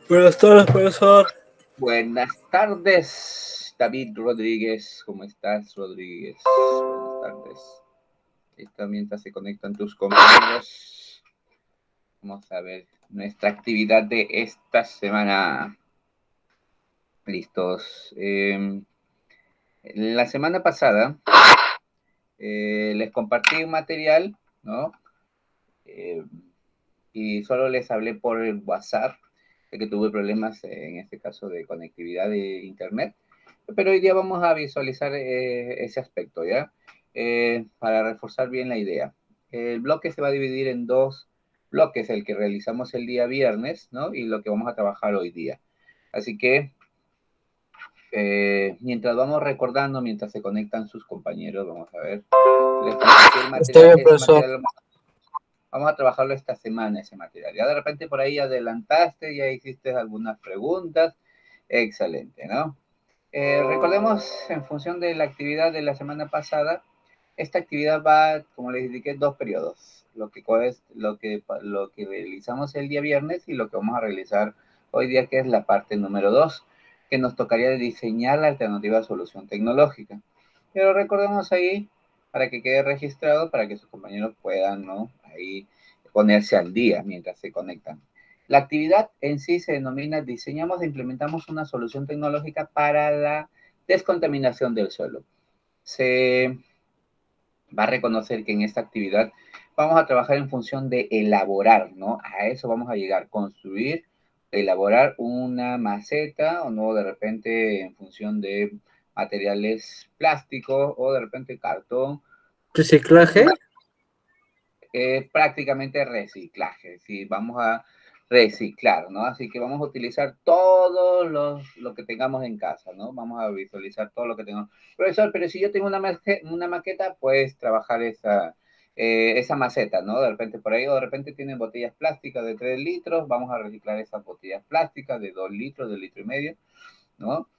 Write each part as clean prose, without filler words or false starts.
Buenas tardes, profesor. Buenas tardes, David Rodríguez. ¿Cómo estás, Rodríguez? Buenas tardes. Está mientras se conectan tus compañeros. Vamos a ver nuestra actividad de esta semana. Listos. La semana pasada les compartí un material, ¿no? Eh, y solo les hablé por el WhatsApp, de que tuve problemas en este caso de conectividad de internet. Pero hoy día vamos a visualizar ese aspecto, ¿ya? Para reforzar bien la idea. El bloque se va a dividir en dos bloques, el que realizamos el día viernes, ¿no? Y lo que vamos a trabajar hoy día. Así que mientras vamos recordando, mientras se conectan sus compañeros, vamos a ver. Les compartí el Está material, bien, ese profesor. material vamos a trabajarlo esta semana, ese material. Ya de repente por ahí adelantaste, ya hiciste algunas preguntas. Excelente, ¿no? Recordemos, en función de la actividad de la semana pasada, esta actividad va, como les indiqué, dos periodos. Lo que realizamos el día viernes y lo que vamos a realizar hoy día, que es la parte número 2, que nos tocaría diseñar la alternativa solución tecnológica. Pero recordemos ahí, para que quede registrado, para que sus compañeros puedan, ¿no? Ahí ponerse al día mientras se conectan. La actividad en sí se denomina diseñamos e implementamos una solución tecnológica para la descontaminación del suelo. Se va a reconocer que en esta actividad vamos a trabajar en función de elaborar, ¿no? A eso vamos a llegar, construir, elaborar una maceta o no de repente en función de materiales plásticos o de repente cartón, ¿Reciclaje? prácticamente reciclaje, ¿sí? Vamos a reciclar, ¿no? Así que vamos a utilizar todos lo que tengamos en casa, ¿no? Vamos a visualizar todo lo que tengamos. Profesor, pero si yo tengo una maqueta, pues trabajar esa maceta, ¿no? De repente por ahí, o de repente tienen botellas plásticas de 3 litros, vamos a reciclar esas botellas plásticas de 2 litros, de litro y medio, ¿no?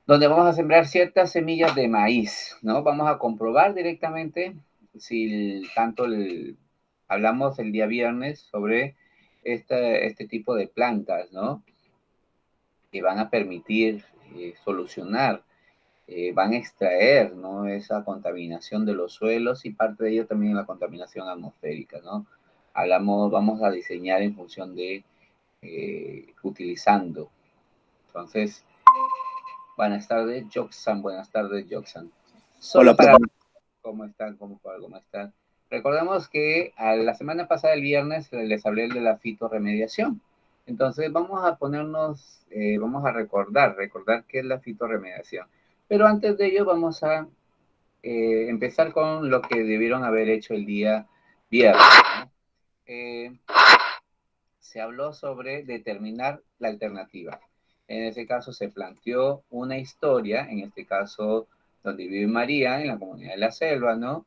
Donde vamos a sembrar ciertas semillas de maíz, ¿no? Vamos a comprobar directamente si hablamos el día viernes sobre este tipo de plantas, ¿no? Que van a permitir solucionar, van a extraer, ¿no? Esa contaminación de los suelos y parte de ello también la contaminación atmosférica, ¿no? Vamos a diseñar en función de utilizando. Entonces, buenas tardes, Joxan. Buenas tardes, Joxan. Hola, Solo para... profe. ¿Cómo están? ¿Cómo están? Recordemos que la semana pasada, el viernes, les hablé de la fitorremediación. Entonces, vamos a ponernos, vamos a recordar qué es la fitorremediación. Pero antes de ello, vamos a empezar con lo que debieron haber hecho el día viernes, ¿no? Eh, Se habló sobre determinar la alternativa. En ese caso se planteó una historia, en este caso donde vive María, en la comunidad de la selva, ¿no?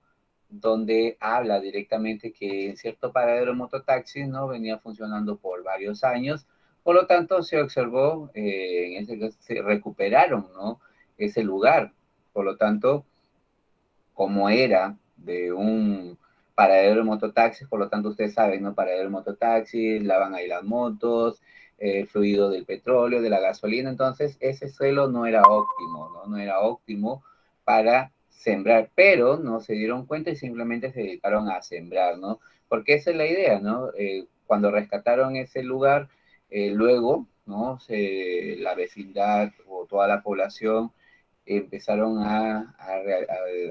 Donde habla directamente que en cierto paradero de mototaxis, ¿no? Venía funcionando por varios años, por lo tanto se observó, en ese caso se recuperaron, ¿no? Ese lugar, por lo tanto, como era de un paradero de mototaxis, por lo tanto ustedes saben, ¿no? Paradero de mototaxis, lavan ahí las motos, fluido del petróleo, de la gasolina, entonces ese suelo no era óptimo, ¿no? No era óptimo para sembrar, pero no se dieron cuenta y simplemente se dedicaron a sembrar, ¿no? Porque esa es la idea, ¿no? Cuando rescataron ese lugar, luego, ¿no? La vecindad o toda la población empezaron a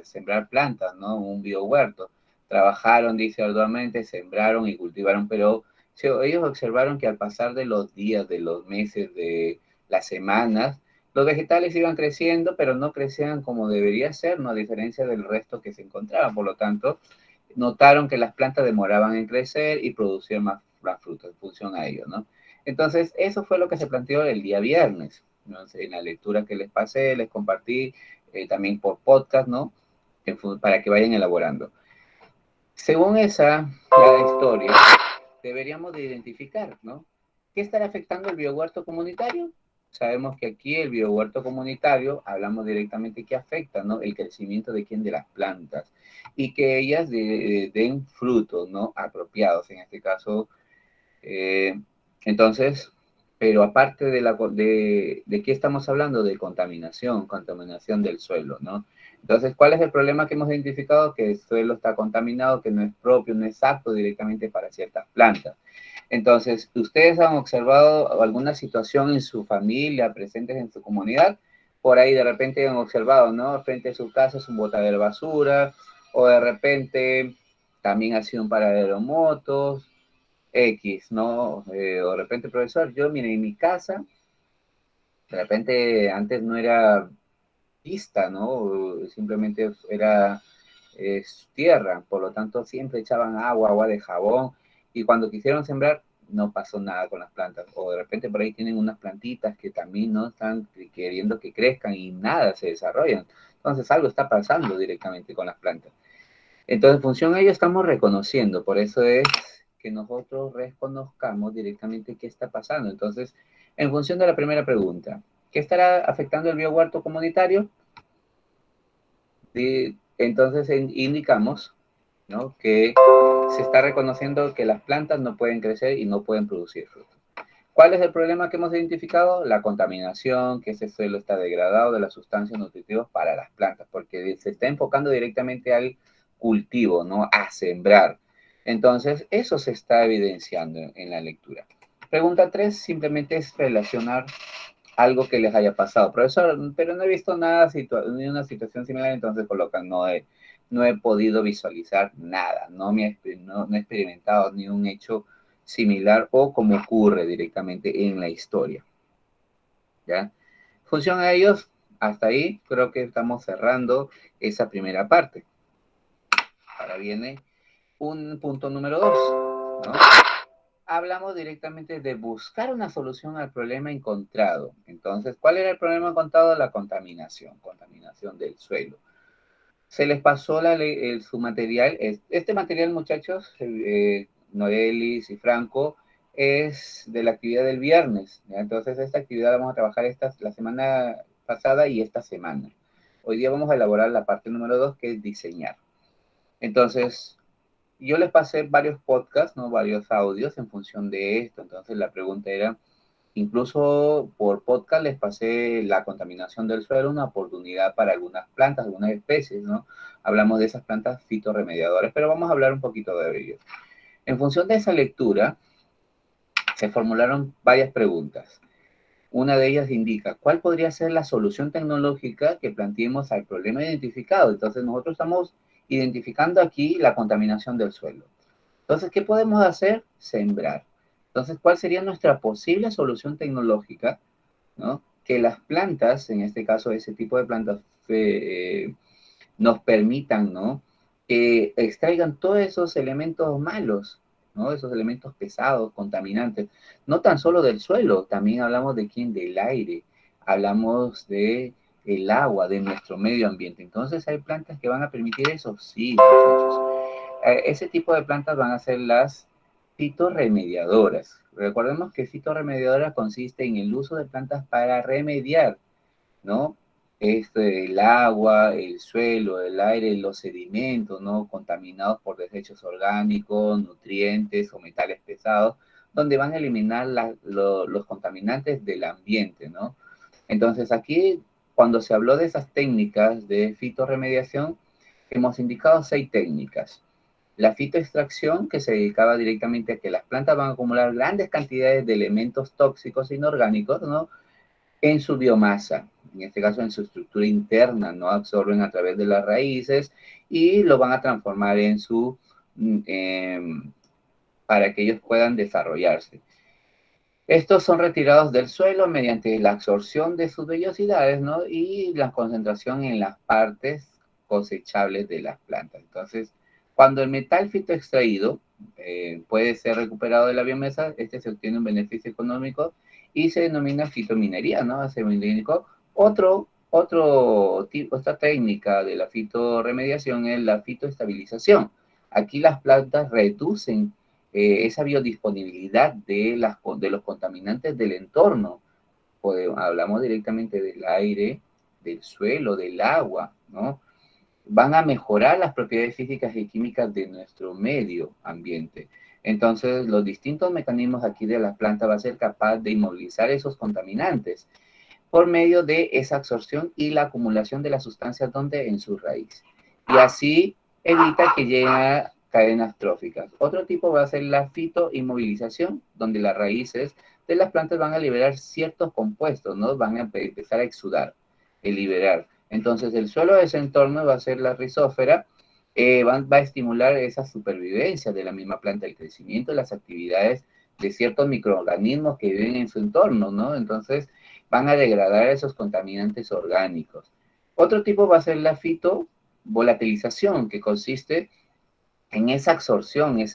sembrar plantas, ¿no? Un biohuerto. Trabajaron, dice, arduamente, sembraron y cultivaron, pero ellos observaron que al pasar de los días, de los meses, de las semanas, los vegetales iban creciendo, pero no crecían como debería ser, ¿no? A diferencia del resto que se encontraba. Por lo tanto, notaron que las plantas demoraban en crecer y producían más frutos en función a ello, ¿no? Entonces, eso fue lo que se planteó el día viernes, ¿no? En la lectura que les pasé, les compartí también por podcast, ¿no? Para que vayan elaborando. Según la historia, deberíamos de identificar, ¿no? ¿Qué estará afectando el biohuerto comunitario? Sabemos que aquí el biohuerto comunitario, hablamos directamente que afecta, ¿no? El crecimiento de quién, de las plantas, y que ellas den frutos, ¿no? Apropiados, en este caso. Eh, entonces, Pero aparte de qué estamos hablando, de contaminación del suelo, ¿no? Entonces, ¿cuál es el problema que hemos identificado? Que el suelo está contaminado, que no es propio, no es apto directamente para ciertas plantas. Entonces, ¿ustedes han observado alguna situación en su familia, presentes en su comunidad? Por ahí de repente han observado, ¿no? Frente a su casa es un botadero de basura, o de repente también ha sido un paradero de motos, X, ¿no? O de repente, profesor, yo, mire, en mi casa, de repente antes no era pista, ¿no? Simplemente era tierra, por lo tanto siempre echaban agua de jabón, y cuando quisieron sembrar no pasó nada con las plantas, o de repente por ahí tienen unas plantitas que también no están queriendo que crezcan y nada se desarrollan, entonces algo está pasando directamente con las plantas. Entonces, en función a ello estamos reconociendo, por eso es que nosotros reconozcamos directamente qué está pasando. Entonces, en función de la primera pregunta, ¿qué estará afectando el biohuerto comunitario? Entonces indicamos, ¿no?, que se está reconociendo que las plantas no pueden crecer y no pueden producir frutos. ¿Cuál es el problema que hemos identificado? La contaminación, que ese suelo está degradado de las sustancias nutritivas para las plantas, porque se está enfocando directamente al cultivo, ¿no? A sembrar. Entonces, eso se está evidenciando en la lectura. Pregunta 3 simplemente es relacionar algo que les haya pasado. Profesor, pero no he visto nada, ni una situación similar, entonces colocan, no he podido visualizar nada, no he experimentado ni un hecho similar o como ocurre directamente en la historia. ¿Ya? Función a ellos, hasta ahí creo que estamos cerrando esa primera parte. Ahora viene un punto número 2, ¿no? Hablamos directamente de buscar una solución al problema encontrado. Entonces, ¿cuál era el problema encontrado? La contaminación del suelo. Se les pasó su material. Este material, muchachos, Noelis y Franco, es de la actividad del viernes, ¿ya? Entonces, esta actividad la vamos a trabajar la semana pasada y esta semana. Hoy día vamos a elaborar la parte número 2, que es diseñar. Entonces, yo les pasé varios podcasts, ¿no? Varios audios en función de esto. Entonces, la pregunta era, incluso por podcast les pasé la contaminación del suelo, una oportunidad para algunas plantas, algunas especies, ¿no? Hablamos de esas plantas fitorremediadoras, pero vamos a hablar un poquito de ello. En función de esa lectura, se formularon varias preguntas. Una de ellas indica, ¿cuál podría ser la solución tecnológica que planteemos al problema identificado? Entonces, nosotros estamos identificando aquí la contaminación del suelo. Entonces, ¿qué podemos hacer? Sembrar. Entonces, ¿cuál sería nuestra posible solución tecnológica, ¿no? Que las plantas, en este caso ese tipo de plantas, nos permitan, ¿no?, que extraigan todos esos elementos malos, ¿no? Esos elementos pesados, contaminantes, no tan solo del suelo, también hablamos de quién, del aire, hablamos de el agua, de nuestro medio ambiente. Entonces, ¿hay plantas que van a permitir eso? Sí, muchachos. Ese tipo de plantas van a ser las fitorremediadoras. Recordemos que fitorremediadora consiste en el uso de plantas para remediar, ¿no? El agua, el suelo, el aire, los sedimentos, ¿no? Contaminados por desechos orgánicos, nutrientes o metales pesados, donde van a eliminar los contaminantes del ambiente, ¿no? Entonces aquí, cuando se habló de esas técnicas de fitorremediación, hemos indicado 6 técnicas. La fitoextracción, que se dedicaba directamente a que las plantas van a acumular grandes cantidades de elementos tóxicos inorgánicos, ¿no?, en su biomasa, en este caso en su estructura interna, ¿no? Absorben a través de las raíces y lo van a transformar para que ellos puedan desarrollarse. Estos son retirados del suelo mediante la absorción de sus vellosidades, ¿no?, y la concentración en las partes cosechables de las plantas. Entonces, cuando el metal fitoextraído puede ser recuperado de la biomasa, este se obtiene un beneficio económico y se denomina fitominería, ¿no? Se indicó otra técnica de la fitorremediación es la fitoestabilización. Aquí las plantas reducen esa biodisponibilidad de los contaminantes del entorno. Hablamos directamente del aire, del suelo, del agua, ¿no? Van a mejorar las propiedades físicas y químicas de nuestro medio ambiente. Entonces, los distintos mecanismos aquí de la planta va a ser capaz de inmovilizar esos contaminantes por medio de esa absorción y la acumulación de las sustancias donde en su raíz. Y así evita que lleguen a cadenas tróficas. Otro tipo va a ser la fitoinmovilización, donde las raíces de las plantas van a liberar ciertos compuestos, ¿no? Van a empezar a exudar, a liberar. Entonces, el suelo de ese entorno va a ser la rizósfera, va a estimular esa supervivencia de la misma planta, el crecimiento de las actividades de ciertos microorganismos que viven en su entorno, ¿no? Entonces, van a degradar esos contaminantes orgánicos. Otro tipo va a ser la fitovolatilización, que consiste en esa absorción, en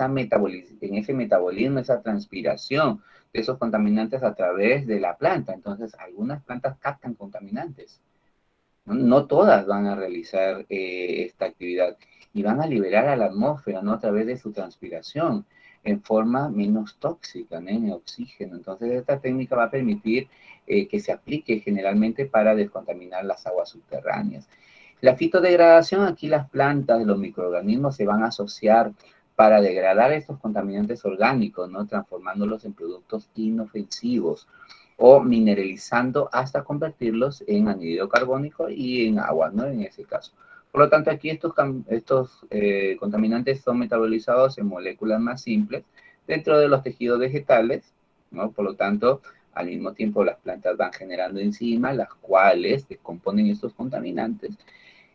ese metabolismo, esa transpiración de esos contaminantes a través de la planta. Entonces, algunas plantas captan contaminantes. No todas van a realizar esta actividad y van a liberar a la atmósfera, ¿no? A través de su transpiración en forma menos tóxica, ¿no? En oxígeno. Entonces, esta técnica va a permitir que se aplique generalmente para descontaminar las aguas subterráneas. La fitodegradación, aquí las plantas, los microorganismos se van a asociar para degradar estos contaminantes orgánicos, ¿no? Transformándolos en productos inofensivos o mineralizando hasta convertirlos en anhídrido carbónico y en agua, ¿no? En ese caso. Por lo tanto, aquí estos contaminantes son metabolizados en moléculas más simples dentro de los tejidos vegetales, ¿no? Por lo tanto, al mismo tiempo las plantas van generando enzimas, las cuales descomponen estos contaminantes,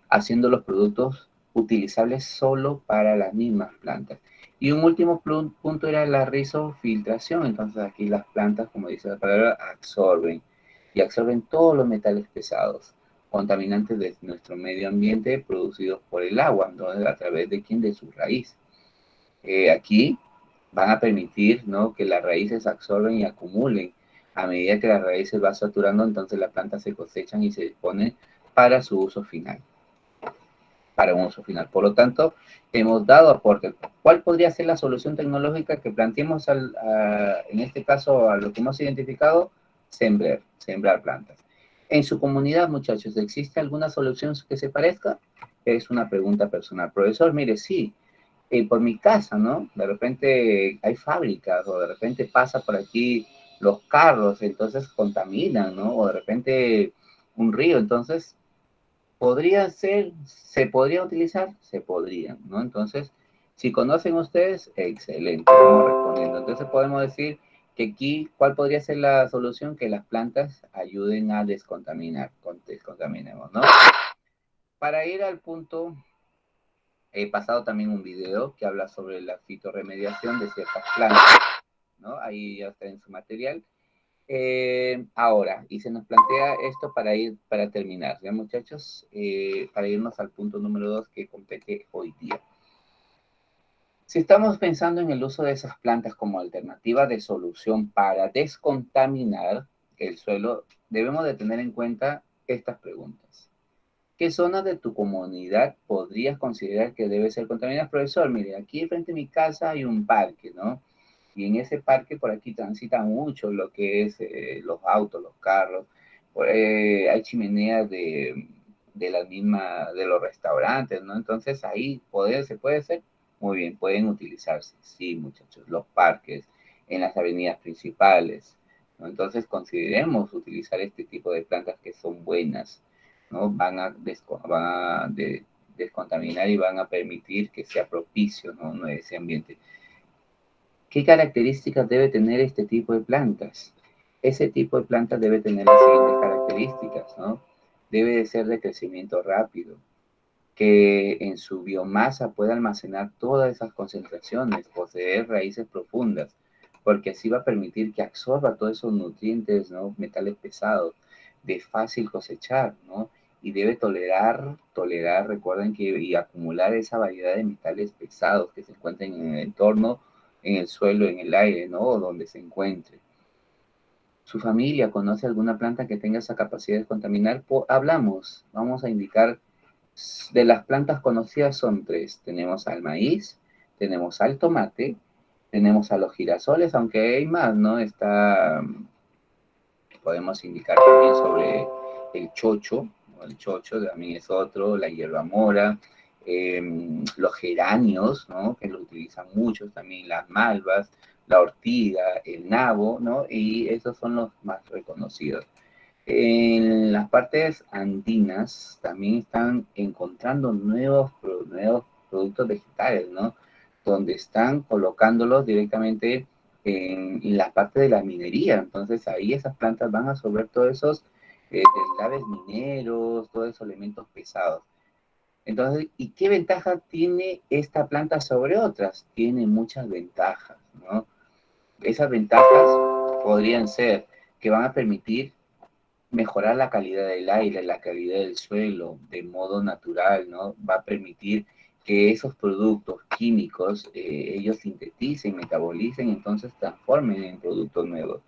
haciendo los productos utilizables solo para las mismas plantas. Y un último punto era la rizofiltración. Entonces aquí las plantas, como dice la palabra, absorben y absorben todos los metales pesados, contaminantes de nuestro medio ambiente producidos por el agua, entonces a través de quién, de su raíz. Aquí van a permitir, ¿no?, que las raíces absorben y acumulen. A medida que las raíces van saturando, entonces las plantas se cosechan y se disponen para su uso final. Para un uso final. Por lo tanto, hemos dado aporte. ¿Cuál podría ser la solución tecnológica que planteemos en este caso a lo que hemos identificado? Sembrar plantas. En su comunidad, muchachos, ¿existe alguna solución que se parezca? Es una pregunta personal. Profesor, mire, sí, por mi casa, ¿no? De repente hay fábricas o de repente pasa por aquí los carros, entonces contaminan, ¿no? O de repente un río, entonces podría ser, se podría utilizar, se podría, ¿no? Entonces, si conocen ustedes, excelente, vamos respondiendo. Entonces podemos decir que aquí, ¿cuál podría ser la solución? Que las plantas ayuden a descontaminar, descontaminemos, ¿no? Para ir al punto, he pasado también un video que habla sobre la fitorremediación de ciertas plantas, ¿no? Ahí ya está en su material. Ahora, y se nos plantea esto para terminar, ¿ya, muchachos? Para irnos al punto número 2 que compete hoy día. Si estamos pensando en el uso de esas plantas como alternativa de solución para descontaminar el suelo, debemos de tener en cuenta estas preguntas. ¿Qué zonas de tu comunidad podrías considerar que debe ser contaminada? Profesor, mire, aquí frente a mi casa hay un parque, ¿no? Y en ese parque por aquí transita mucho lo que es los autos, los carros. Hay chimeneas de la misma, de los restaurantes, ¿no? Entonces ahí se puede hacer. Muy bien, pueden utilizarse, sí, muchachos, los parques, en las avenidas principales, ¿no? Entonces consideremos utilizar este tipo de plantas que son buenas, ¿no? Van a descontaminar y van a permitir que sea propicio, ¿no?, ese ambiente. ¿Qué características debe tener este tipo de plantas? Ese tipo de plantas debe tener las siguientes características, ¿no? Debe de ser de crecimiento rápido, que en su biomasa pueda almacenar todas esas concentraciones, poseer raíces profundas, porque así va a permitir que absorba todos esos nutrientes, ¿no?, metales pesados, de fácil cosechar, ¿no? Y debe recuerden que, y acumular esa variedad de metales pesados que se encuentran en el entorno, en el suelo, en el aire, ¿no?, o donde se encuentre. ¿Su familia conoce alguna planta que tenga esa capacidad de contaminar? Vamos a indicar. De las plantas conocidas son 3. Tenemos al maíz, tenemos al tomate, tenemos a los girasoles, aunque hay más, ¿no? Podemos indicar también sobre el chocho, ¿no? El chocho también es otro, la hierba mora, los geranios, ¿no? Que lo utilizan muchos también, las malvas, la ortiga, el nabo, ¿no? Y esos son los más reconocidos. En las partes andinas también están encontrando nuevos productos vegetales, ¿no? Donde están colocándolos directamente en la parte de la minería. Entonces ahí esas plantas van a absorber todos esos deslaves mineros, todos esos elementos pesados. Entonces, ¿y qué ventaja tiene esta planta sobre otras? Tiene muchas ventajas, ¿no? Esas ventajas podrían ser que van a permitir mejorar la calidad del aire, la calidad del suelo de modo natural, ¿no? Va a permitir que esos productos químicos ellos sinteticen, metabolicen, entonces transformen en productos nuevos.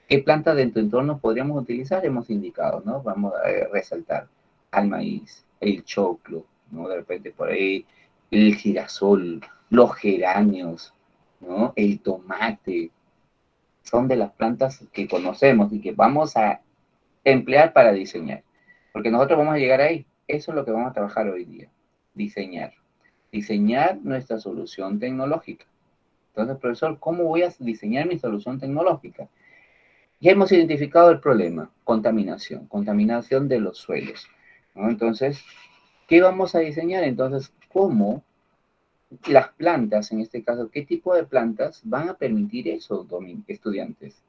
¿Qué plantas de tu entorno podríamos utilizar? Hemos indicado, ¿no? Vamos a resaltar al maíz, el choclo, ¿no? De repente por ahí el girasol, los geranios, ¿no? El tomate, son de las plantas que conocemos y que vamos a emplear para diseñar. Porque nosotros vamos a llegar ahí. Eso es lo que vamos a trabajar hoy día. Diseñar. Diseñar nuestra solución tecnológica. Entonces, profesor, ¿cómo voy a diseñar mi solución tecnológica? Ya hemos identificado el problema, contaminación de los suelos, ¿no? Entonces, ¿qué vamos a diseñar? Entonces, ¿cómo las plantas, en este caso, qué tipo de plantas van a permitir eso, estudiantes?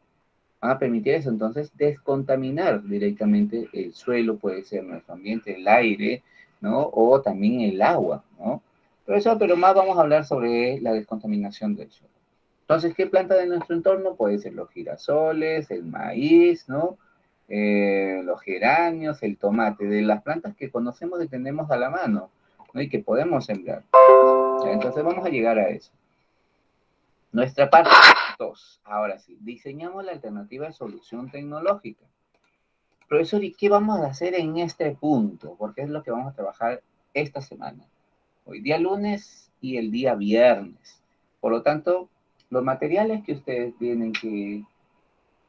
Van a permitir eso, entonces, descontaminar directamente el suelo, puede ser nuestro ambiente, el aire, ¿no? O también el agua, ¿no? Pero más vamos a hablar sobre la descontaminación del suelo. Entonces, ¿qué planta de nuestro entorno? Puede ser los girasoles, el maíz, ¿no? Los geranios, el tomate, de las plantas que conocemos y tenemos a la mano, ¿no? Y que podemos sembrar. Entonces, vamos a llegar a eso. Nuestra parte 2. Ahora sí, diseñamos la alternativa de solución tecnológica. Profesor, ¿y qué vamos a hacer en este punto? Porque es lo que vamos a trabajar esta semana. Hoy día lunes y el día viernes. Por lo tanto, los materiales que ustedes tienen que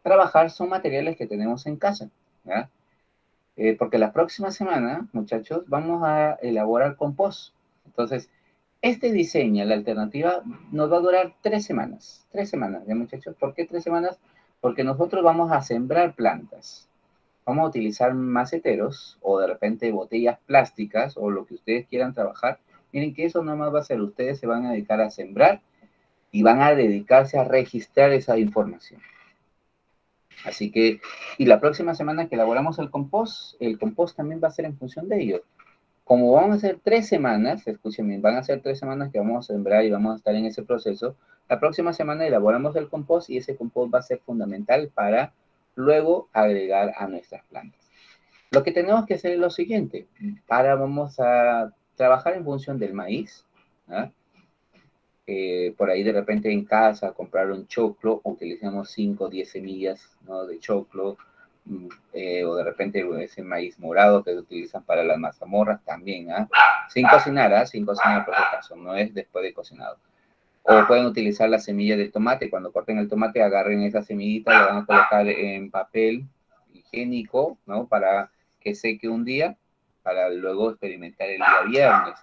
trabajar son materiales que tenemos en casa, ¿ya? Porque la próxima semana, muchachos, vamos a elaborar compost. Entonces, este diseño, la alternativa, nos va a durar 3 semanas. 3 semanas, ¿ya, muchachos? ¿Por qué 3 semanas? Porque nosotros vamos a sembrar plantas. Vamos a utilizar maceteros o de repente botellas plásticas o lo que ustedes quieran trabajar. Miren que eso no más va a ser, ustedes se van a dedicar a sembrar y van a dedicarse a registrar esa información. Así que, y la próxima semana que elaboramos el compost también va a ser en función de ello. Como vamos a hacer 3 semanas, escúchenme, van a ser 3 semanas que vamos a sembrar y vamos a estar en ese proceso, la próxima semana elaboramos el compost y ese compost va a ser fundamental para luego agregar a nuestras plantas. Lo que tenemos que hacer es lo siguiente, vamos a trabajar en función del maíz, ¿ah? Por ahí de repente en casa comprar un choclo, utilicemos 5 o 10 semillas, ¿no? De choclo, o de repente ese maíz morado que se utilizan para las mazamorras también, ¿ah? Sin cocinar, ¿ah? Sin cocinar por si acaso, no es después de cocinado. O pueden utilizar la semilla del tomate, cuando corten el tomate agarren esa semillita, la van a colocar en papel higiénico, ¿no? Para que seque un día, para luego experimentar el día viernes.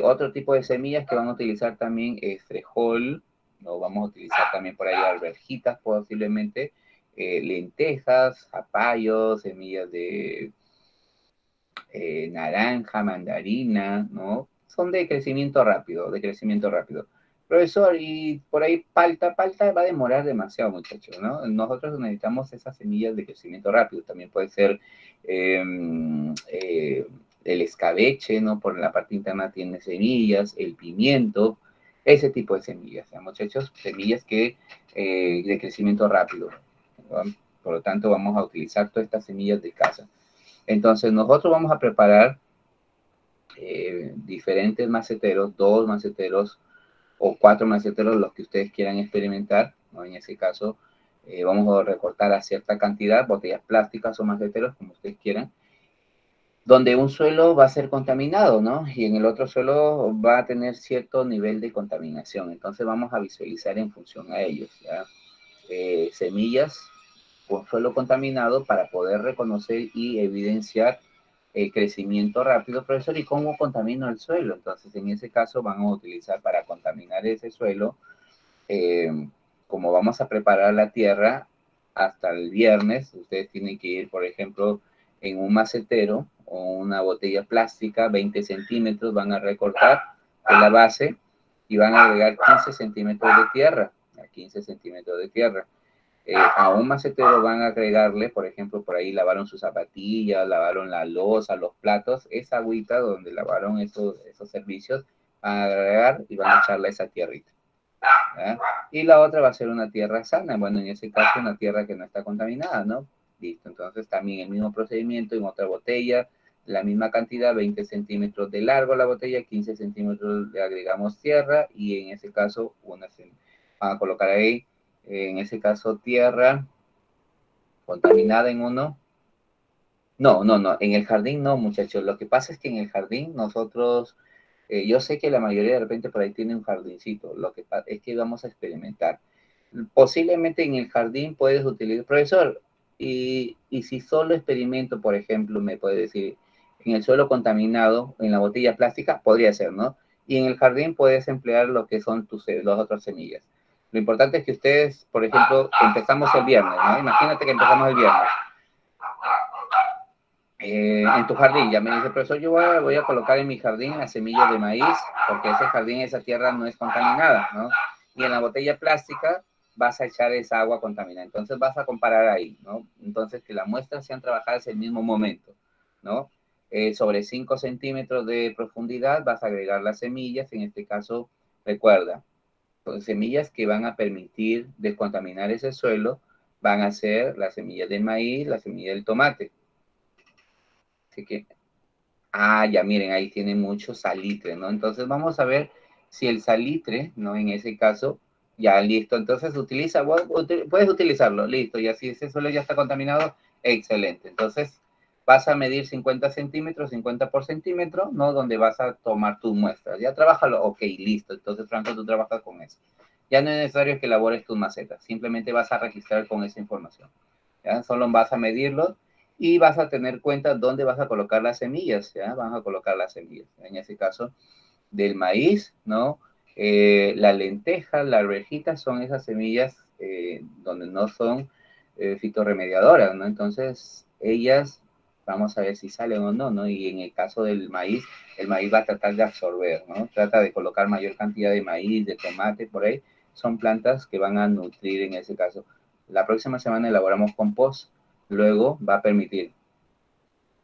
Otro tipo de semillas que van a utilizar también es frijol, ¿no? Vamos a utilizar también por ahí arvejitas posiblemente, lentejas, zapallos, semillas de naranja, mandarina, ¿no? Son de crecimiento rápido, de crecimiento rápido. Profesor, y por ahí palta va a demorar demasiado, muchachos, ¿no? Nosotros necesitamos esas semillas de crecimiento rápido. También puede ser el escabeche, ¿no? Por la parte interna tiene semillas, el pimiento, ese tipo de semillas, ¿ya, muchachos? Semillas que de crecimiento rápido, ¿no? Por lo tanto, vamos a utilizar todas estas semillas de casa. Entonces, nosotros vamos a preparar diferentes maceteros, 2 maceteros o 4 maceteros, los que ustedes quieran experimentar, ¿no? En ese caso, vamos a recortar a cierta cantidad, botellas plásticas o maceteros, como ustedes quieran, donde un suelo va a ser contaminado, ¿no? Y en el otro suelo va a tener cierto nivel de contaminación. Entonces, vamos a visualizar en función a ellos, ¿ya? Semillas con suelo contaminado para poder reconocer y evidenciar crecimiento rápido, profesor, ¿y cómo contamino el suelo? Entonces, en ese caso, vamos a utilizar para contaminar ese suelo, como vamos a preparar la tierra hasta el viernes, ustedes tienen que ir, por ejemplo, en un macetero o una botella plástica, 20 centímetros, van a recortar de la base y van a agregar 15 centímetros de tierra, 15 centímetros de tierra. A un macetero van a agregarle, por ejemplo, por ahí lavaron sus zapatillas, lavaron la loza, los platos, esa agüita donde lavaron esos servicios, van a agregar y van a echarle esa tierrita. ¿Ya? Y la otra va a ser una tierra sana, bueno, en ese caso una tierra que no está contaminada, ¿no? Listo, entonces también el mismo procedimiento en otra botella, la misma cantidad, 20 centímetros de largo la botella, 15 centímetros le agregamos tierra y en ese caso van a colocar ahí, en ese caso tierra contaminada en uno. No, en el jardín no, muchachos, lo que pasa es que en el jardín nosotros... yo sé que la mayoría de repente por ahí tiene un jardincito, lo que es que vamos a experimentar. Posiblemente en el jardín puedes utilizar, profesor, y si solo experimento, por ejemplo, me puede decir, en el suelo contaminado, en la botella plástica, podría ser, ¿no? Y en el jardín puedes emplear lo que son las otras semillas. Lo importante es que ustedes, por ejemplo, empezamos el viernes, ¿no? Imagínate que empezamos el viernes. En tu jardín, ya me dice, profesor, yo voy a colocar en mi jardín las semillas de maíz, porque ese jardín, esa tierra no es contaminada, ¿no? Y en la botella plástica vas a echar esa agua contaminada. Entonces vas a comparar ahí, ¿no? Entonces que las muestras sean trabajadas en el mismo momento, ¿no? Sobre 5 centímetros de profundidad vas a agregar las semillas, en este caso, recuerda, pues, semillas que van a permitir descontaminar ese suelo, van a ser las semillas de maíz, las semillas del tomate. Así que ya miren, ahí tiene mucho salitre, ¿no? Entonces vamos a ver si el salitre, ¿no? En ese caso, ya listo. Entonces puedes utilizarlo, listo. Y así ese suelo ya está contaminado, excelente. Entonces vas a medir 50 centímetros, 50 por centímetro, ¿no? Donde vas a tomar tus muestras. Ya trabájalo, ok, listo. Entonces, Franco, tú trabajas con eso. Ya no es necesario que elabores tus macetas, simplemente vas a registrar con esa información. ¿Ya? Solo vas a medirlo y vas a tener cuenta dónde vas a colocar las semillas, ¿ya? Vas a colocar las semillas, en ese caso, del maíz, ¿no? La lenteja, la arvejita son esas semillas donde no son fitorremediadoras, ¿no? Entonces, ellas, vamos a ver si salen o no, ¿no? Y en el caso del maíz, el maíz va a tratar de absorber, ¿no? Trata de colocar mayor cantidad de maíz, de tomate, por ahí. Son plantas que van a nutrir en ese caso. La próxima semana elaboramos compost, luego va a permitir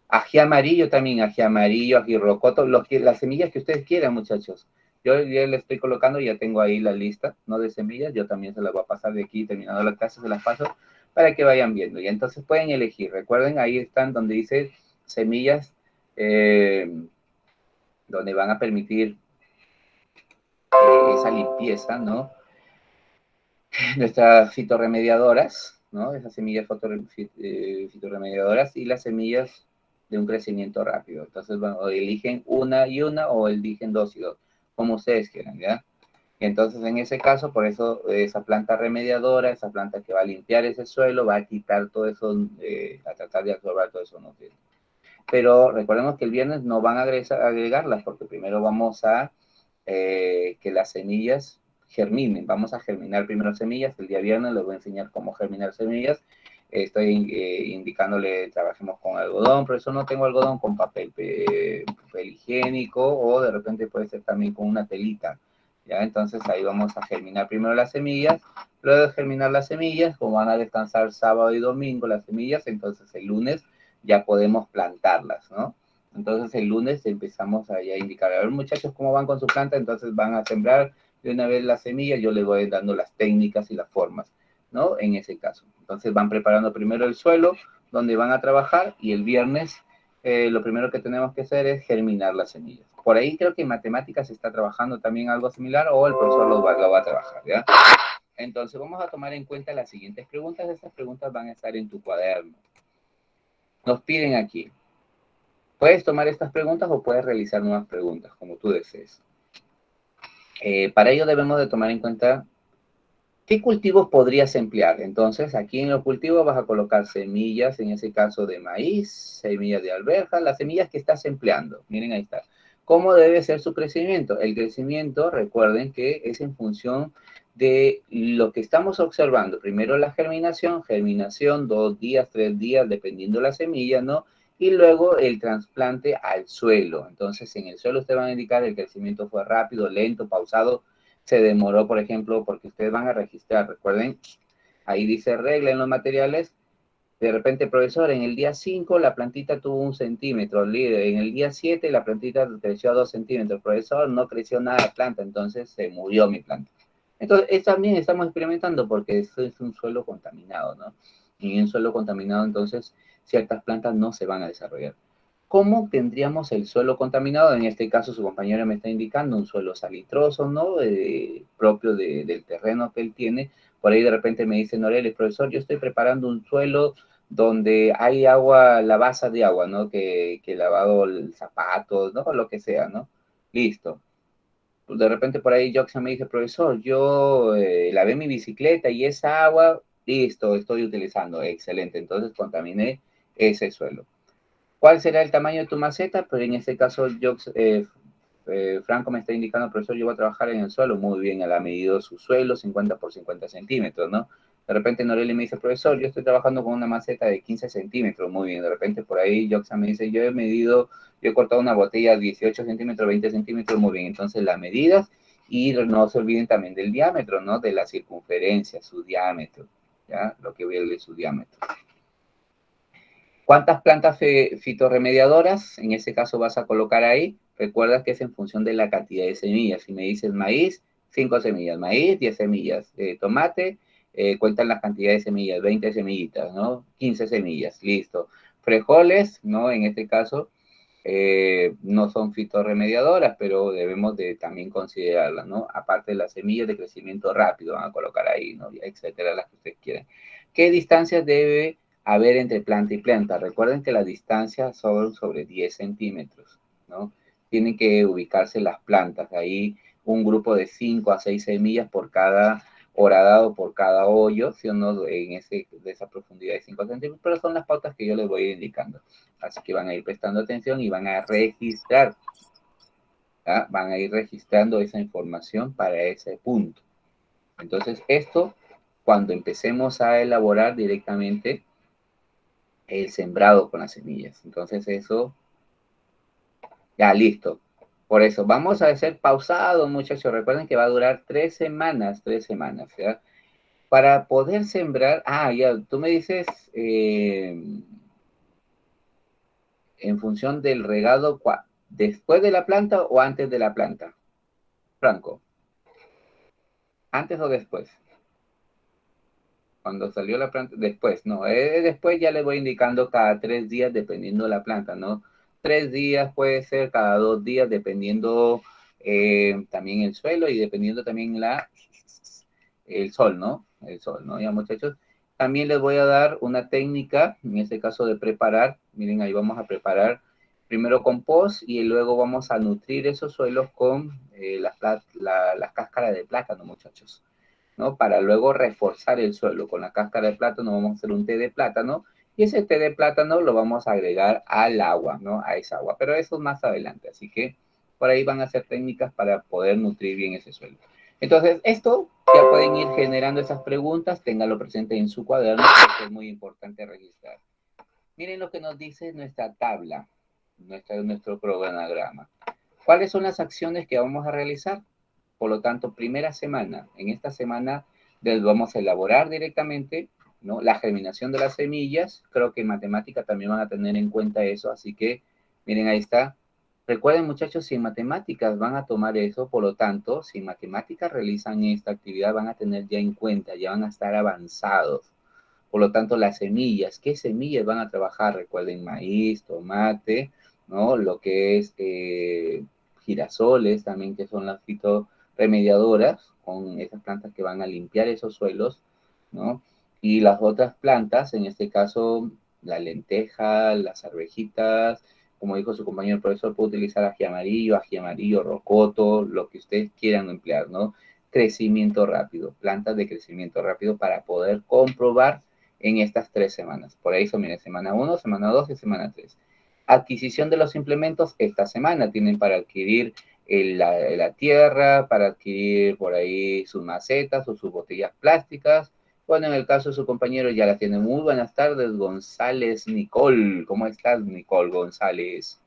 ají amarillo también, ají amarillo, ají rocoto, las semillas que ustedes quieran, muchachos. Yo ya le estoy colocando, ya tengo ahí la lista, ¿no? De semillas, yo también se las voy a pasar de aquí, terminando la clase, se las paso para que vayan viendo. Y entonces pueden elegir, recuerden, ahí están donde dice semillas, donde van a permitir esa limpieza, ¿no? Nuestras fitorremediadoras, ¿no? Esas semillas fitorremediadoras y las semillas de un crecimiento rápido. Entonces, bueno, eligen una y una o eligen dos y dos, como ustedes quieran, ¿ya? Y entonces, en ese caso, por eso esa planta remediadora, esa planta que va a limpiar ese suelo, va a quitar todo eso, a tratar de absorber todo eso nutrientes. Pero recordemos que el viernes no van a agregarlas, porque primero vamos a que las semillas germinen. Vamos a germinar primero semillas. El día viernes les voy a enseñar cómo germinar semillas. Estoy indicándole, trabajemos con algodón, pero eso no tengo algodón, con papel higiénico o de repente puede ser también con una telita. ¿Ya? Entonces ahí vamos a germinar primero las semillas. Luego de germinar las semillas, como van a descansar sábado y domingo las semillas, entonces el lunes ya podemos plantarlas, ¿no? Entonces el lunes empezamos a indicar, a ver muchachos cómo van con su planta, entonces van a sembrar de una vez las semillas, yo les voy dando las técnicas y las formas, ¿no? En ese caso. Entonces van preparando primero el suelo donde van a trabajar y el viernes lo primero que tenemos que hacer es germinar las semillas. Por ahí creo que en matemáticas se está trabajando también algo similar o el profesor lo va a trabajar, ¿ya? Entonces vamos a tomar en cuenta las siguientes preguntas. Estas preguntas van a estar en tu cuaderno. Nos piden aquí, puedes tomar estas preguntas o puedes realizar nuevas preguntas, como tú desees. Para ello debemos de tomar en cuenta ¿Qué cultivos podrías emplear? Entonces, aquí en los cultivos vas a colocar semillas, en ese caso de maíz, semillas de alberja, las semillas que estás empleando. Miren, ahí está. ¿Cómo debe ser su crecimiento? El crecimiento, recuerden que es en función de lo que estamos observando. Primero la germinación 2 días, 3 días, dependiendo la semilla, ¿no? Y luego el trasplante al suelo. Entonces, en el suelo ustedes van a indicar el crecimiento fue rápido, lento, pausado, se demoró, por ejemplo, porque ustedes van a registrar, recuerden, ahí dice regla en los materiales, de repente, profesor, en el día 5 la plantita tuvo 1 centímetro, líder, en el día 7 la plantita creció a 2 centímetros, profesor, no creció nada la planta, entonces se murió mi planta. Entonces, también estamos experimentando porque esto es un suelo contaminado, ¿no? Y en un suelo contaminado, entonces, ciertas plantas no se van a desarrollar. ¿Cómo tendríamos el suelo contaminado? En este caso, su compañera me está indicando un suelo salitroso, ¿no? Propio del terreno que él tiene. Por ahí de repente me dice Noreles, profesor, yo estoy preparando un suelo donde hay agua, la base de agua, ¿no? Que he lavado el zapato, ¿no? Lo que sea, ¿no? Listo. De repente por ahí Joxan me dice, profesor, yo lavé mi bicicleta y esa agua, listo, estoy utilizando. Excelente. Entonces contaminé ese suelo. ¿Cuál será el tamaño de tu maceta? Pues en este caso, Franco me está indicando, profesor, yo voy a trabajar en el suelo. Muy bien, él ha medido su suelo, 50 por 50 centímetros, ¿no? De repente Noreli me dice, profesor, yo estoy trabajando con una maceta de 15 centímetros. Muy bien, de repente por ahí Joxa me dice, yo he cortado una botella de 18 centímetros, 20 centímetros. Muy bien, entonces las medidas y no se olviden también del diámetro, ¿no? De la circunferencia, su diámetro, ¿ya? Lo que ve de su diámetro. ¿Cuántas plantas fitorremediadoras? En ese caso vas a colocar ahí. Recuerda que es en función de la cantidad de semillas. Si me dices maíz, 5 semillas. Maíz, 10 semillas. Tomate, cuentan las cantidades de semillas, 20 semillitas, ¿no? 15 semillas, listo. Frijoles, ¿no? En este caso, no son fitorremediadoras, pero debemos de también considerarlas, ¿no? Aparte de las semillas de crecimiento rápido, van a colocar ahí, ¿no? Etcétera, las que ustedes quieran. ¿Qué distancias debe haber entre planta y planta? Recuerden que las distancias son sobre 10 centímetros, ¿no? Tienen que ubicarse las plantas, ahí un grupo de 5 a 6 semillas por cada horadado, por cada hoyo, si o no, de esa profundidad de 5 centímetros, pero son las pautas que yo les voy a ir indicando. Así que van a ir prestando atención y van a registrar, ¿ya? Van a ir registrando esa información para ese punto. Entonces, esto, cuando empecemos a elaborar directamente el sembrado con las semillas. Entonces, eso, ya listo. Por eso, vamos a hacer pausado, muchachos. Recuerden que va a durar 3 semanas, ¿ya? Para poder sembrar, ya, tú me dices, en función del regado, ¿después de la planta o antes de la planta? Franco, ¿antes o después? Cuando salió la planta, después, no, después ya les voy indicando cada 3 días dependiendo de la planta, ¿no? 3 días puede ser cada 2 días dependiendo también el suelo y dependiendo también el sol, ¿no? El sol, ¿no? Ya muchachos, también les voy a dar una técnica, en este caso de preparar, miren, ahí vamos a preparar primero compost y luego vamos a nutrir esos suelos con las cáscaras de plátano, muchachos, ¿no? Para luego reforzar el suelo. Con la cáscara de plátano vamos a hacer un té de plátano y ese té de plátano lo vamos a agregar al agua, ¿no? A esa agua, pero eso es más adelante, así que por ahí van a ser técnicas para poder nutrir bien ese suelo. Entonces, esto ya pueden ir generando esas preguntas, ténganlo presente en su cuaderno, porque es muy importante registrar. Miren lo que nos dice nuestra tabla, nuestro cronograma. ¿Cuáles son las acciones que vamos a realizar? Por lo tanto, primera semana, en esta semana vamos a elaborar directamente, ¿no? La germinación de las semillas. Creo que en matemática también van a tener en cuenta eso, así que miren, ahí está. Recuerden, muchachos, si en matemáticas van a tomar eso, por lo tanto, si en matemáticas realizan esta actividad, van a tener ya en cuenta, ya van a estar avanzados. Por lo tanto, las semillas, ¿qué semillas van a trabajar? Recuerden, maíz, tomate, ¿no? Lo que es girasoles también, que son las fitorremediadoras, con esas plantas que van a limpiar esos suelos, ¿no? Y las otras plantas, en este caso, la lenteja, las arvejitas, como dijo su compañero el profesor, puede utilizar ají amarillo, rocoto, lo que ustedes quieran emplear, ¿no? crecimiento rápido, plantas de crecimiento rápido para poder comprobar en estas 3 semanas. Por eso, miren, semana 1, semana 2 y semana 3. Adquisición de los implementos esta semana. Tienen para adquirir la tierra, para adquirir por ahí sus macetas o sus botellas plásticas. Bueno, en el caso de su compañero ya la tiene. Muy buenas tardes, González Nicole. ¿Cómo estás, Nicole González?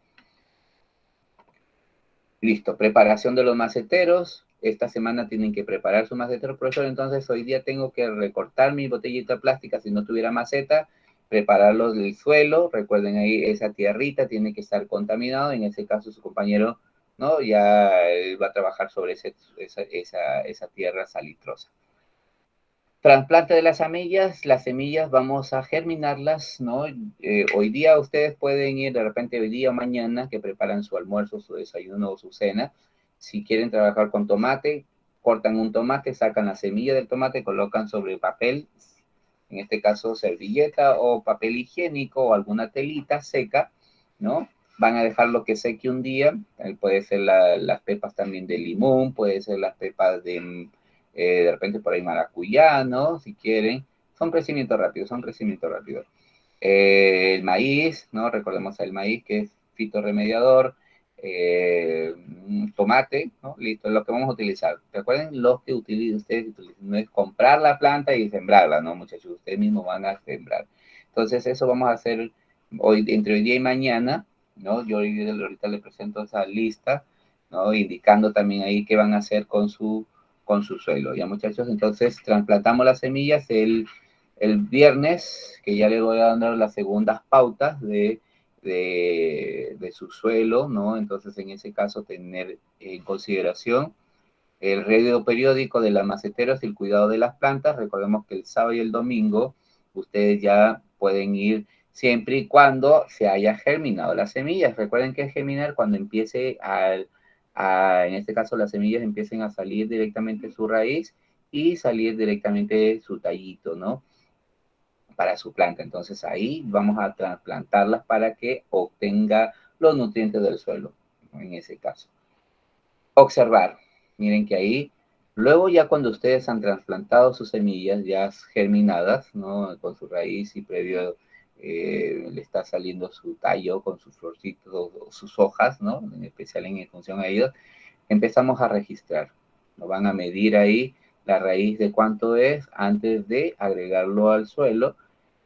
Listo, preparación de los maceteros. Esta semana tienen que preparar su macetero, profesor. Entonces, hoy día tengo que recortar mi botellita plástica si no tuviera maceta, prepararlos del suelo. Recuerden ahí, esa tierrita tiene que estar contaminado. En ese caso, su compañero, ¿no? Ya va a trabajar sobre esa tierra salitrosa. Trasplante de las semillas vamos a germinarlas, ¿no? Hoy día ustedes pueden ir de repente hoy día o mañana que preparan su almuerzo, su desayuno o su cena. Si quieren trabajar con tomate, cortan un tomate, sacan la semilla del tomate, colocan sobre papel, en este caso servilleta o papel higiénico o alguna telita seca, ¿no? Van a dejarlo que seque un día, puede ser las pepas también de limón, puede ser las pepas de repente por ahí maracuyá, ¿no? Si quieren, son crecimiento rápido, son crecimiento rápido. El maíz, ¿no? Recordemos el maíz que es fitorremediador, tomate, ¿no? Listo, es lo que vamos a utilizar. Recuerden lo que ustedes utilizan, no es comprar la planta y sembrarla, ¿no, muchachos? Ustedes mismos van a sembrar. Entonces, eso vamos a hacer entre hoy día y mañana, ¿no? Yo ahorita le presento esa lista, ¿no? Indicando también ahí qué van a hacer con su suelo, ¿ya, muchachos? Entonces, trasplantamos las semillas el viernes, que ya le voy a dar las segundas pautas de su suelo, ¿no? Entonces, en ese caso, tener en consideración el riego periódico de las maceteros y el cuidado de las plantas. Recordemos que el sábado y el domingo ustedes ya pueden ir siempre y cuando se haya germinado las semillas. Recuerden que es germinar cuando empiece en este caso las semillas empiecen a salir directamente su raíz y salir directamente su tallito, ¿no? Para su planta. Entonces ahí vamos a trasplantarlas para que obtenga los nutrientes del suelo, ¿no? En ese caso. Observar. Miren que ahí, luego ya cuando ustedes han trasplantado sus semillas ya germinadas, ¿no? Con su raíz y previo le está saliendo su tallo con sus florcitos, sus hojas, ¿no? En especial en función a ellos, empezamos a registrar. Nos van a medir ahí la raíz de cuánto es antes de agregarlo al suelo,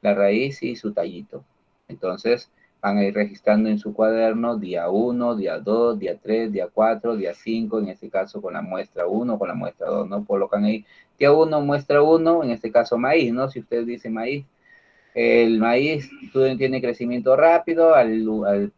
la raíz y su tallito. Entonces, van a ir registrando en su cuaderno día 1, día 2, día 3, día 4, día 5, en este caso con la muestra 1, con la muestra 2, ¿no? Colocan ahí día 1, muestra 1, en este caso maíz, ¿no? Si ustedes dicen maíz, el maíz tiene crecimiento rápido al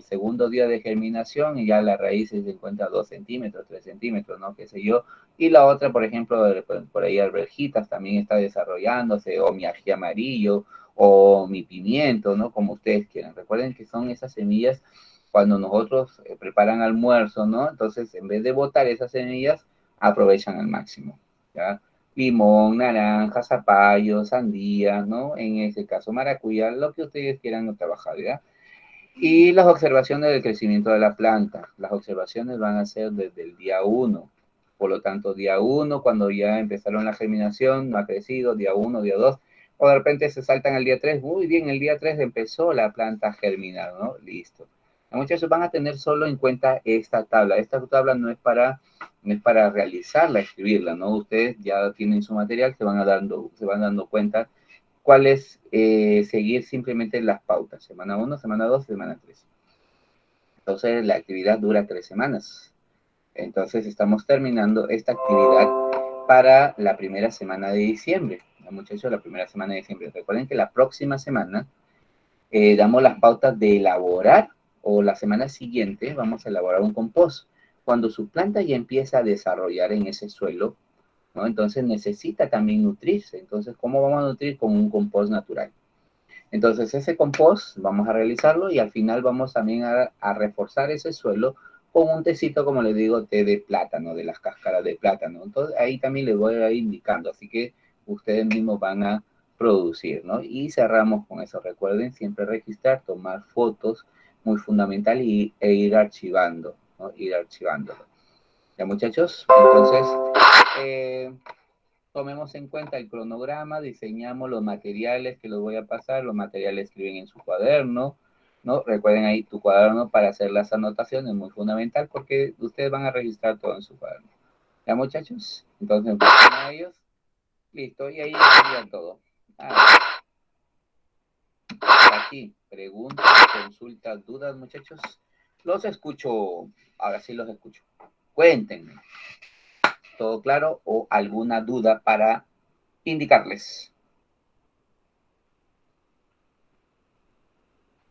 segundo día de germinación y ya la raíz se encuentra 2 centímetros, 3 centímetros, ¿no? Qué sé yo. Y la otra, por ejemplo, por ahí alverjitas también está desarrollándose, o mi ají amarillo, o mi pimiento, ¿no? Como ustedes quieran. Recuerden que son esas semillas cuando nosotros preparan almuerzo, ¿no? Entonces, en vez de botar esas semillas, aprovechan al máximo, ¿ya? Limón, naranja, zapallo, sandía, ¿no? En ese caso, maracuyá, lo que ustedes quieran trabajar, ¿ya? Y las observaciones del crecimiento de la planta. Las observaciones van a ser desde el día 1. Por lo tanto, día 1, cuando ya empezaron la germinación, no ha crecido, día 1, día 2, o de repente se saltan al día 3. Muy bien, el día 3 empezó la planta a germinar, ¿no? Listo. Los muchachos van a tener solo en cuenta esta tabla. Esta tabla no es para realizarla, escribirla, ¿no? Ustedes ya tienen su material, se van dando cuenta cuál es seguir simplemente las pautas. Semana 1, semana 2, semana 3. Entonces, la actividad dura 3 semanas. Entonces, estamos terminando esta actividad para la primera semana de diciembre. ¿No, muchachos? La primera semana de diciembre. Recuerden que la próxima semana damos las pautas de elaborar, o la semana siguiente vamos a elaborar un compost. Cuando su planta ya empieza a desarrollar en ese suelo, ¿no? Entonces necesita también nutrirse. Entonces, ¿cómo vamos a nutrir? Con un compost natural. Entonces, ese compost vamos a realizarlo y al final vamos también a reforzar ese suelo con un tecito, como les digo, té de plátano, de las cáscaras de plátano. Entonces, ahí también les voy a ir indicando. Así que ustedes mismos van a producir, ¿no? Y cerramos con eso. Recuerden siempre registrar, tomar fotos, muy fundamental, e ir archivando, ¿no? Ir archivándolo. ¿Ya, muchachos? Entonces, tomemos en cuenta el cronograma, diseñamos los materiales que los voy a pasar, los materiales escriben en su cuaderno, ¿no? Recuerden ahí tu cuaderno para hacer las anotaciones, muy fundamental porque ustedes van a registrar todo en su cuaderno. ¿Ya, muchachos? Entonces, empiezan a ellos. Listo, y ahí ya sería todo. Aquí, preguntas, consultas, dudas, muchachos. Los escucho, ahora sí los escucho. Cuéntenme. ¿Todo claro o alguna duda para indicarles?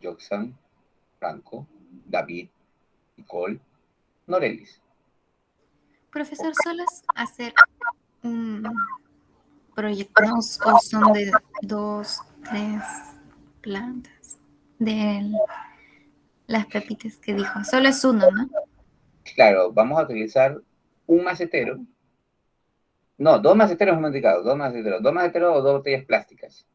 Joxan, Franco, David, Nicole, Norelis. Profesor, ¿solo es hacer un proyecto o son de 2, 3 plantas de las pepitas que dijo? Solo es uno, ¿no? Claro, vamos a utilizar un macetero. No, dos maceteros hemos indicado, dos maceteros o dos botellas plásticas.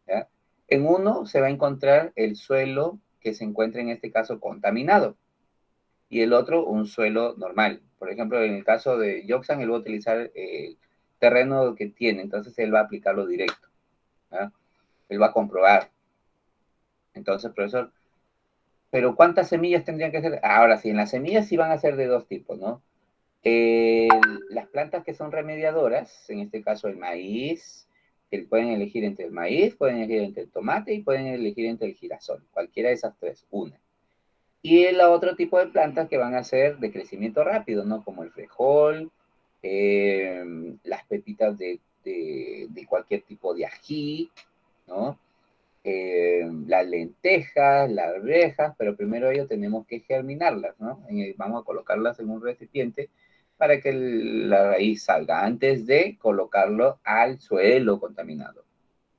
¿Ya? En uno se va a encontrar el suelo que se encuentra en este caso contaminado y el otro un suelo normal. Por ejemplo, en el caso de Joxan, él va a utilizar el terreno que tiene, entonces él va a aplicarlo directo. ¿Ya? Él va a comprobar. Entonces, profesor, ¿pero cuántas semillas tendrían que ser? Ahora sí, en las semillas sí van a ser de dos tipos, ¿no? Las plantas que son remediadoras, en este caso el maíz, que pueden elegir entre el maíz, pueden elegir entre el tomate y pueden elegir entre el girasol, cualquiera de esas tres, una. Y el otro tipo de plantas que van a ser de crecimiento rápido, ¿no? Como el frijol, las pepitas de cualquier tipo de ají, ¿no? Las lentejas, las arvejas, pero primero ello tenemos que germinarlas, ¿no? Vamos a colocarlas en un recipiente para que la raíz salga antes de colocarlo al suelo contaminado.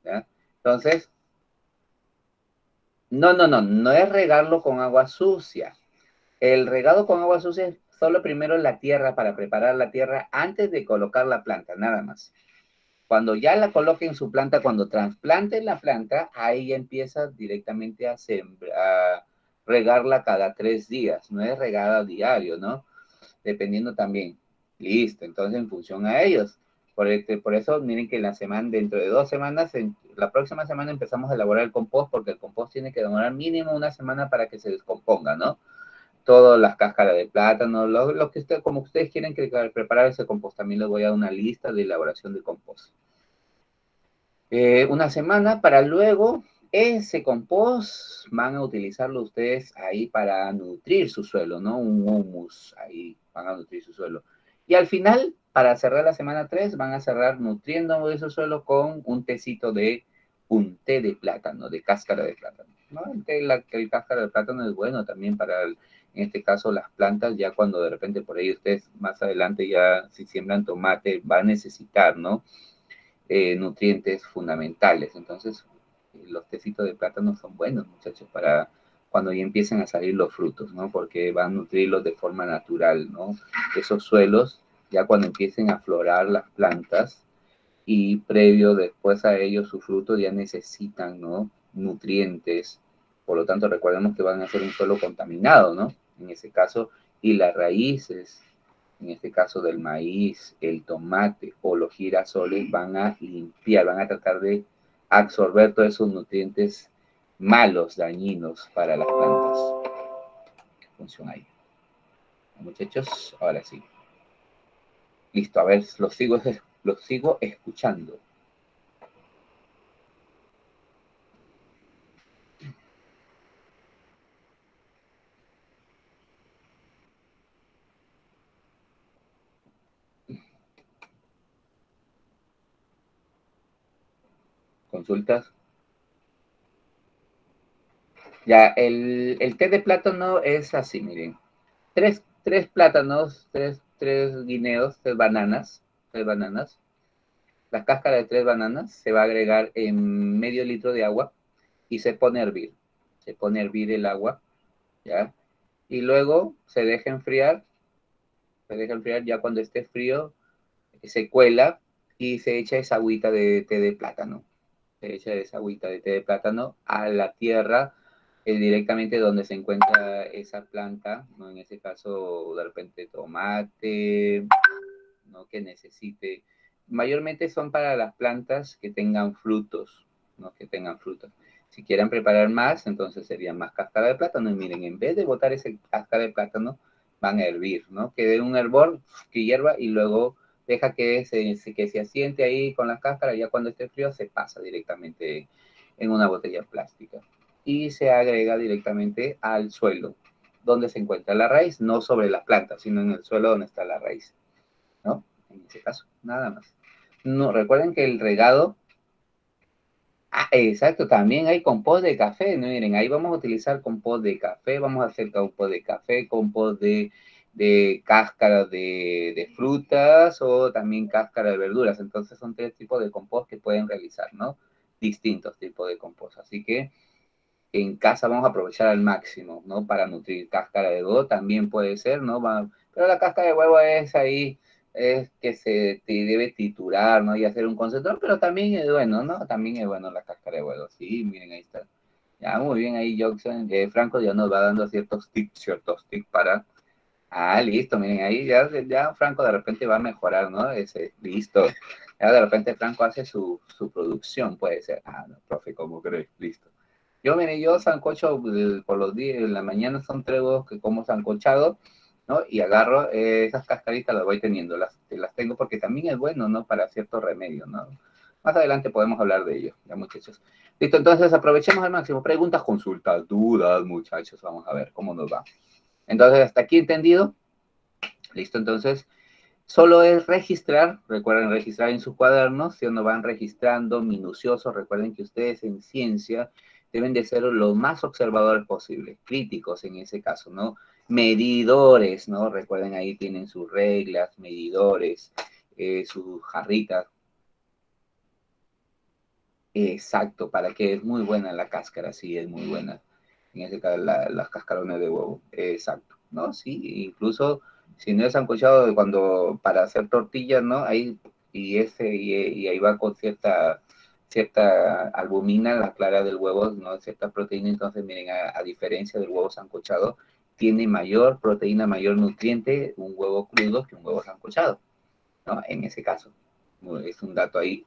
¿Ya? Entonces, no es regarlo con agua sucia. El regado con agua sucia es solo primero la tierra para preparar la tierra antes de colocar la planta, nada más. Cuando ya la coloque en su planta, cuando trasplante la planta, ahí ya empieza directamente a regarla cada 3 días. No es regada a diario, ¿no? Dependiendo también. Listo, entonces en función a ellos. Por eso, miren que la semana, dentro de 2 semanas, la próxima semana empezamos a elaborar el compost, porque el compost tiene que demorar mínimo una semana para que se descomponga, ¿no? Todas las cáscaras de plátano, lo que como ustedes quieren preparar ese compost, también les voy a dar una lista de elaboración de compost. Una semana para luego ese compost van a utilizarlo ustedes ahí para nutrir su suelo, ¿no? Un humus, ahí van a nutrir su suelo. Y al final, para cerrar la semana 3, van a cerrar nutriendo ese suelo con un té de plátano, de cáscara de plátano, ¿no? El cáscara de plátano es bueno también para, en este caso, las plantas, ya cuando de repente por ahí ustedes más adelante ya si siembran tomate, va a necesitar, ¿no? Nutrientes fundamentales. Entonces, los tecitos de plátano son buenos, muchachos, para cuando ya empiecen a salir los frutos, ¿no? Porque van a nutrirlos de forma natural, ¿no? Esos suelos, ya cuando empiecen a florar las plantas y previo después a ellos su fruto ya necesitan, ¿no? Nutrientes. Por lo tanto, recordemos que van a ser un suelo contaminado, ¿no? En ese caso, y las raíces en este caso del maíz, el tomate o los girasoles, van a limpiar, van a tratar de absorber todos esos nutrientes malos, dañinos para las plantas. Funciona ahí. Muchachos, ahora sí. Listo, a ver, los sigo escuchando. ¿Consultas? Ya, el té de plátano es así, miren. Tres plátanos, tres guineos, tres bananas. La cáscara de 3 bananas se va a agregar en medio litro de agua y se pone a hervir. Se pone a hervir el agua, ¿ya? Y luego se deja enfriar ya cuando esté frío, se cuela y se echa esa agüita de té de plátano. Se echa esa agüita de té de plátano a la tierra directamente donde se encuentra esa planta, ¿no? En ese caso, de repente tomate, ¿no? Que necesite. Mayormente son para las plantas que tengan frutos, ¿no? Que tengan frutos. Si quieren preparar más, entonces sería más cáscara de plátano. Y miren, en vez de botar ese cáscara de plátano, van a hervir, ¿no? Que dé un hervor, que hierva y luego deja que se asiente ahí con la cáscara. Ya cuando esté frío se pasa directamente en una botella plástica. Y se agrega directamente al suelo, donde se encuentra la raíz, no sobre la planta, sino en el suelo donde está la raíz, ¿no? En ese caso, nada más. No, recuerden que el regado, exacto, también hay compost de café, ¿no? Miren, ahí vamos a utilizar compost de café, vamos a hacer compost de café, compost de cáscara de frutas o también cáscara de verduras. Entonces son 3 tipos de compost que pueden realizar, ¿no? Distintos tipos de compost. Así que en casa vamos a aprovechar al máximo, ¿no? Para nutrir. Cáscara de huevo también puede ser, ¿no? Pero la cáscara de huevo es ahí, es que se te debe triturar, ¿no? Y hacer un concentrado, pero también es bueno, ¿no? También es bueno la cáscara de huevo. Sí, miren, ahí está. Ya, muy bien, ahí Jackson, Franco ya nos va dando ciertos tips para... Ah, listo, miren, ahí ya Franco de repente va a mejorar, ¿no? Listo. Ya de repente Franco hace su producción, puede ser. Ah, no, profe, ¿cómo crees? Listo. Yo, mire, yo sancocho por los días, en la mañana son 3 huevos que como sancochado, ¿no? Y agarro esas cascaritas, las voy teniendo, las tengo porque también es bueno, ¿no? Para ciertos remedios, ¿no? Más adelante podemos hablar de ello, ya muchachos. Listo, entonces aprovechemos al máximo. Preguntas, consultas, dudas, muchachos. Vamos a ver cómo nos va. Entonces, hasta aquí entendido. Listo, entonces, solo es registrar, recuerden registrar en sus cuadernos, si no van registrando minuciosos, recuerden que ustedes en ciencia deben de ser lo más observadores posible, críticos en ese caso, ¿no? Medidores, ¿no? Recuerden ahí tienen sus reglas, medidores, sus jarritas. Exacto, para que es muy buena la cáscara, sí, es muy buena. En ese caso, las cascarones de huevo, exacto, ¿no? Sí, incluso si no es sancochado, cuando para hacer tortillas, ¿no? Ahí, y ahí va con cierta albumina, la clara del huevo, ¿no? Cierta proteína, entonces miren, a diferencia del huevo sancochado, tiene mayor proteína, mayor nutriente un huevo crudo que un huevo sancochado, ¿no? En ese caso, es un dato ahí,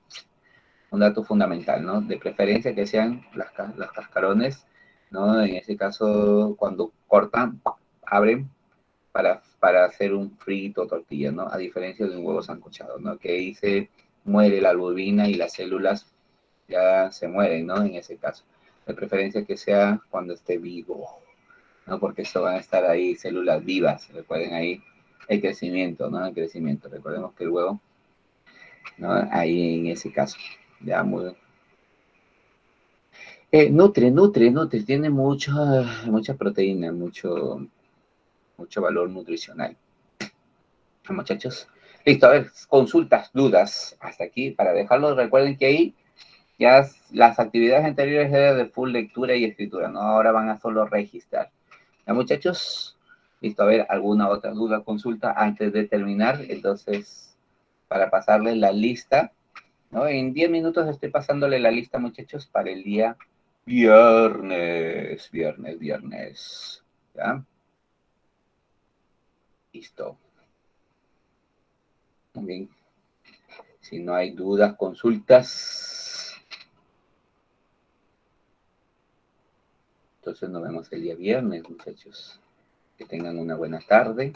un dato fundamental, ¿no? De preferencia que sean las cascarones, ¿no? En ese caso, cuando cortan, abren para hacer un frito o tortilla, ¿no? A diferencia de un huevo sancochado, ¿no? Que ahí se muere la albumina y las células ya se mueren, ¿no? En ese caso. De preferencia que sea cuando esté vivo, ¿no? Porque eso van a estar ahí células vivas, recuerden ahí el crecimiento, ¿no? El crecimiento. Recordemos que el huevo, ¿no? Ahí en ese caso, ya muy, nutre, tiene mucha proteína, mucho valor nutricional. Muchachos, listo, a ver, consultas, dudas, hasta aquí, para dejarlos, recuerden que ahí ya las actividades anteriores eran de full lectura y escritura, ¿no? Ahora van a solo registrar. ¿Ya, muchachos? Listo, a ver, ¿alguna otra duda, consulta antes de terminar? Entonces, para pasarles la lista, ¿no? En 10 minutos estoy pasándole la lista, muchachos, para el día viernes. ¿Ya? Listo. Muy bien. Si no hay dudas, consultas, entonces nos vemos el día viernes, muchachos. Que tengan una buena tarde.